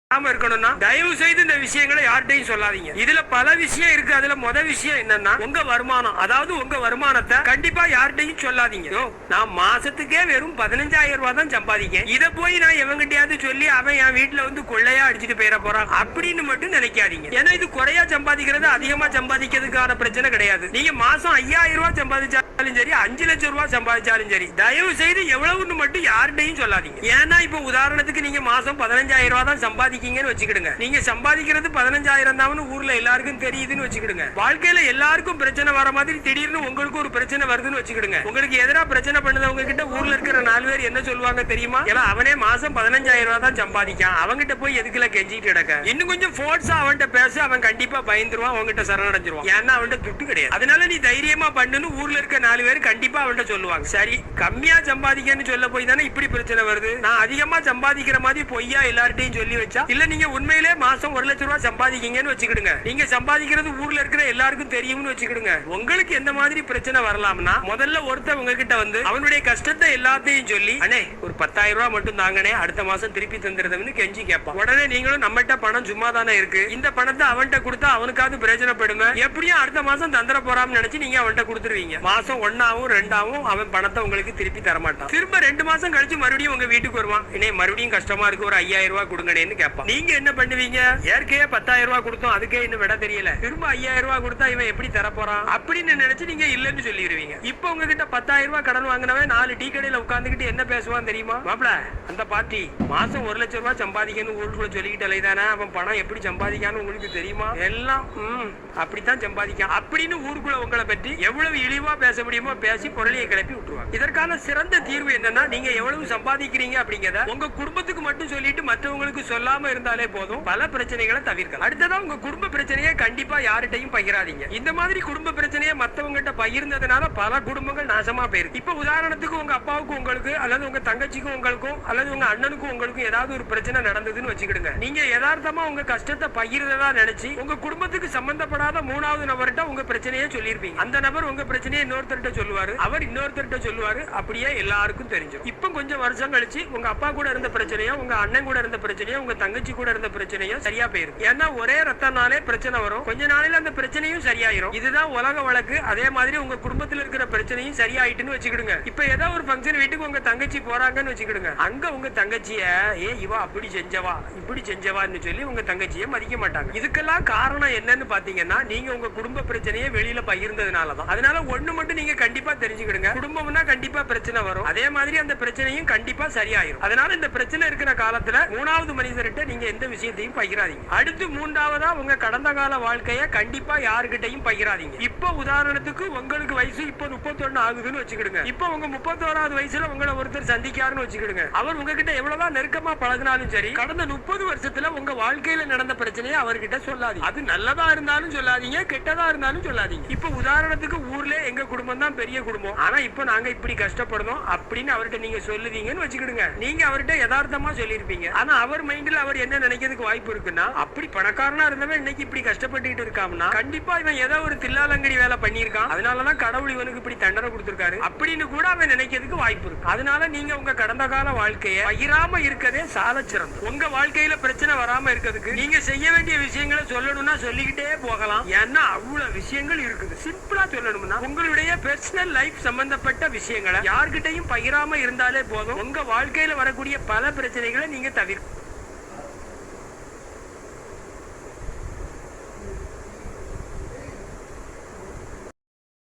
இருக்கணும்னா தயவு செய்து இந்த விஷயங்களை யார்கிட்டையும் சொல்லாதீங்க. இதுல பல விஷயம் இருக்கு. அதுல முத விஷயம் என்னன்னா உங்க வருமானம், அதாவது உங்க வருமானத்தை கண்டிப்பா யார்கிட்டையும் சொல்லாதீங்க. நான் மாசத்துக்கே வெறும் 15,000 ரூபாய் தான் சம்பாதிக்கேன், இத போய் நான் எவங்கிட்டயாவது சொல்லி அவன் என் வீட்டுல வந்து கொள்ளையா அடிச்சுட்டு போயிட போறான் அப்படின்னு மட்டும் நினைக்காதீங்க. ஏன்னா இது குறையா சம்பாதிக்கிறது அதிகமா சம்பாதிக்கிறதுக்கான பிரச்சனை கிடையாது. நீங்க மாசம் 5,000 ரூபாய் சம்பாதிச்சாலும் சரி, 5 லட்சம் ரூபாய் சம்பாதிச்சாலும் சரி, தயவு செய்து எவ்வளவுன்னு மட்டும் யார்கிட்டையும் சொல்லாதீங்க. ஏன்னா இப்ப உதாரணத்துக்கு நீங்க மாசம் 15,000 ரூபாய் தான் சம்பாதிக்க வச்சுக்கிடுங்க. நீங்க சம்பாதிக்கிறது 15,000 தான் ஊர்ல எல்லாருக்கும் தெரியுதுன்னு வச்சுக்கிடுங்க. வாழ்க்கையில எல்லாருக்கும் பிரச்சனை வர மாதிரி திடீர்னு உங்களுக்கு ஒரு பிரச்சனை வருதுன்னு வச்சுக்கிடுங்க. உங்களுக்கு எதிராக பிரச்சனை பண்ணதவங்க கிட்ட ஊர்ல இருக்கிற 4 பேர் என்ன சொல்லுவாங்க தெரியுமா? அவனே மாசம் 15,000 ரூபாய் தான் சம்பாதிக்கான், அவங்கிட்ட போய் எதுக்குல கெஞ்சிட்டு கிடக்க. இன்னும் கொஞ்சம் ஃபோர்ஸா அவன்கிட்ட பேச, அவன் கண்டிப்பா பயந்துருவான், அவன்கிட்ட சரணடைஞ்சிருவான். ஏன்னா அவன்கிட்ட துட்டு கிடையாது. அதனால நீ தைரியமா பண்ணுன்னு ஊர்ல இருக்க 4 பேர் கண்டிப்பா அவன்கிட்ட சொல்லுவாங்க. சரி, கம்மியா சம்பாதிக்கன்னு சொல்ல போய் தானே இப்படி பிரச்சனை வருது. நான் அதிகமா சம்பாதிக்கிற மாதிரி பொய்யா எல்லார்ட்டையும் சொல்லி வச்சா, இல்ல நீங்க உண்மையிலே மாசம் 1 லட்சம் ரூபாய் சம்பாதிக்கீங்கன்னு வச்சுக்கிடுங்க, நீங்க சம்பாதிக்கிறது ஊர்ல இருக்கிற எல்லாருக்கும் தெரியும்னு வச்சுக்கிடுங்க. உங்களுக்கு எந்த மாதிரி பிரச்சனை வரலாம்னா, முதல்ல ஒருத்தர் உங்ககிட்ட வந்து அவனுடைய கஷ்டத்தை எல்லாத்தையும் சொல்லி, அண்ணே ஒரு 10,000 ரூபாய் மட்டும் தாங்கனே, அடுத்த மாசம் திருப்பி தந்துருதுன்னு கெஞ்சி கேட்பான். உடனே நீங்களும் நம்மகிட்ட பணம் சும்மா தானே இருக்கு, இந்த பணத்தை அவன்கிட்ட கொடுத்தா அவனுக்காவது பிரயோஜனப்படுமே, எப்படியும் அடுத்த மாசம் தந்துட போறான்னு நினைச்சு நீங்க அவன்கிட்ட கொடுத்துருவீங்க. மாசம் 1ஆவும் 2ஆவும் அவன் பணத்தை உங்களுக்கு திருப்பி தரமாட்டான். திரும்ப 2 மாசம் கழிச்சு மறுபடியும் உங்க வீட்டுக்கு வருவான். இனே மறுபடியும் கஷ்டமா இருக்கு, ஒரு 5,000 ரூபாய் கொடுங்கன்னு கேட்பான். நீங்க என்ன பண்ணுவீங்க? ஏற்கனவே 10,000 ரூபாய் கொடுத்தோம், அதுக்கே இன்னும் விட தெரியல, திரும்ப 5,000 ரூபாய் கொடுத்தா இவன் எப்படி தர போறான் அப்படின்னு நினைச்சு நீங்க இல்லன்னு சொல்லிடுவீங்க. இப்ப உங்ககிட்ட 10,000 ரூபாய் கடன் வாங்கினவன் 4 டீ கடையில உட்கார்ந்துகிட்டு என்ன பேசுவான் தெரியுமா? மாப்ள, அந்த பார்ட்டி மாசம் 1 லட்சம் ரூபாய் சம்பாதிக்கணும் ஊருக்குள்ள சொல்லிக்கிட்டு அலைதானே, அவன் பணம் எப்படி சம்பாதிக்கான்னு உங்களுக்கு தெரியுமா? எல்லாம் அப்படித்தான் சம்பாதிக்கான் அப்படின்னு ஊருக்குள்ள உங்களை பற்றி எவ்வளவு இழிவா பேச முடியுமோ பேசி பொருளியை கிளப்பி விட்டுருவாங்க. இதற்கான சிறந்த தீர்வு என்னன்னா, நீங்க எவ்வளவு சம்பாதிக்கிறீங்க அப்படிங்கறத உங்க குடும்பத்துக்கு மட்டும் சொல்லிட்டு மற்றவங்களுக்கு சொல்லாம இருந்தாலே போதும், பல பிரச்சனைகளை தவிர்க்கலாம். அடுத்ததா உங்க குடும்ப பிரச்சனையை கண்டிப்பா யார்கிட்டையும் பகிராதீங்க. இந்த மாதிரி குடும்ப பிரச்சனையை மத்தவங்கிட்ட பகிர்ந்ததுனால பல குடும்பங்கள் நாசமா போயிருக்கு. இப்ப உதாரணத்துக்கு உங்க அப்பாவுக்கும் உங்களுக்கு, அல்லது உங்க தங்கச்சிக்கும் உங்களுக்கும், அல்லது உங்க அண்ணனுக்கும் உங்களுக்கும் ஏதாவது ஒரு பிரச்சனை நடந்ததுன்னு வச்சுக்கிடுங்க. நீங்க யதார்த்தமா உங்க கஷ்டத்தை பகிர்றதா நினைச்சு உங்க குடும்பத்துக்கு சம்பந்தப்படாத 3வது நபர்கிட்ட உங்க பிரச்சனையை சொல்லிருப்பீங்க. அந்த நபர் உங்க பிரச்சனையை இன்னொருத்தர்கிட்ட சொல்லுவாரு, அவர் இன்னொருத்தர்கிட்ட சொல்லுவாரு, அப்படியே எல்லாருக்கும் தெரிஞ்சிடும். இப்ப கொஞ்சம் வருஷம் கழிச்சு உங்க அப்பா கூட இருந்த பிரச்சனையோ, உங்க அண்ணன் கூட இருந்த பிரச்சனையோ, உங்க தங்கச்சி கூட இருந்த பிரச்சனையோ சரியா போயிருக்கு. ஏன்னா ஒரே ரத்தனாலே பிரச்சனை வரும், கொஞ்ச நாளையில அந்த பிரச்சனையும் சரியாயிரும். இதுதான் உலக வழக்கு. அதே மாதிரி உங்க குடும்பத்தில் இருக்கிற பிரச்சனையும் சரியாயிட்டுன்னு வச்சுக்கிடுங்க. இப்ப ஏதோ ஒரு ஃபங்க்ஷன் வீட்டுக்கு உங்க தங்கச்சி போறாங்கன்னு வச்சுக்கிடுங்க, அங்க உங்க தங்கச்சிய இவா அப்படி செஞ்சவா இப்படி செஞ்சவான்னு சொல்லி உங்க தங்கச்சியை மதிக்க மாட்டாங்க. இதுக்கெல்லாம் காரணம் என்னன்னு பாத்தீங்கன்னா, நீங்க உங்க குடும்ப பிரச்சனையை வெளியில பகிர்ந்ததுனாலதான். அதனால ஒண்ணு மட்டும் நீங்க கண்டிப்பா தெரிஞ்சுக்கிடுங்க, குடும்பம்னா கண்டிப்பா பிரச்சனை வரும், அதே மாதிரி அந்த பிரச்சனையும் கண்டிப்பா சரியாயிரும். அதனால இந்த பிரச்சனை இருக்கிற காலத்துல 3வது மனிதர்கிட்ட நீங்க எந்த விஷயத்தையும் பகிராதீங்க. அடுத்து 3வதா உங்க கடந்த கால வாழ்க்கைய கண்டிப்பா யாருகிட்டையும் பகிராதீங்க. இப்ப உதாரணத்துக்கு உங்களுக்கு வயசு இப்ப 31 ஆகுதுன்னு வச்சுக்கிடுங்க. இப்ப உங்க 31வது வயசுல உங்களை ஒருத்தர் சந்திக்காருன்னு வச்சுக்கிடுங்க. அவர் உங்ககிட்ட எவ்வளவுதான் நெருக்கமா பழகினாலும் சரி, கடந்த 30 வருஷத்துல உங்க வாழ்க்கையில நடந்த பிரச்சனையை அவர்கிட்ட சொல்லாதீங்க. அது நல்லதா இருந்தாலும் சொல்லாதீங்க, கெட்டதா இருந்தாலும் சொல்லாதீங்க. இப்ப உதாரணத்துக்கு ஊர்ல எங்க குடும்பம் தான் பெரிய குடும்பம், ஆனா இப்ப நாங்க இப்படி கஷ்டப்படுறோம் அப்படின்னு அவர்கிட்ட நீங்க சொல்லுவீங்கன்னு வச்சுக்கிடுங்க. நீங்க அவர்கிட்ட யதார்த்தமா சொல்லிருப்பீங்க. ஆனா அவர் மைண்ட்ல அவர் என்ன நினைக்கிறதுக்கு வாய்ப்பு இருக்குன்னா, அப்படி பணக்காரனா இருந்தவன் இன்னைக்கு இப்படி கஷ்டப்பட்டு இருக்கான்னா கண்டிப்பா இவன் ஏதோ ஒரு தில்லாலங்கடி வேலை பண்ணிருக்கான், அதனாலதான் கடவுள் இவனுக்கு இப்படி தண்டனை கொடுத்திருக்காரு அப்படின்னு கூட அவன் நினைக்கிறதுக்கு வாய்ப்பு இருக்கு. அதனால நீங்க உங்க கடந்த கால வாழ்க்கைய பகிராம இருக்கதே சால சிறந்தது. உங்க வாழ்க்கையில பிரச்சனை வராம இருக்கிறதுக்கு நீங்க செய்ய வேண்டிய விஷயங்களை சொல்லணும்னா சொல்லிக்கிட்டே போகலாம். ஏன்னா அவ்வளவு விஷயங்கள் இருக்குது. சிம்பிளா சொல்லணும்னா, உங்களுடைய பர்சனல் லைஃப் சம்பந்தப்பட்ட விஷயங்களை யார்கிட்டையும் பகிராம இருந்தாலே போதும், உங்க வாழ்க்கையில வரக்கூடிய பல பிரச்சனைகளை நீங்க தவிர்க்கும்.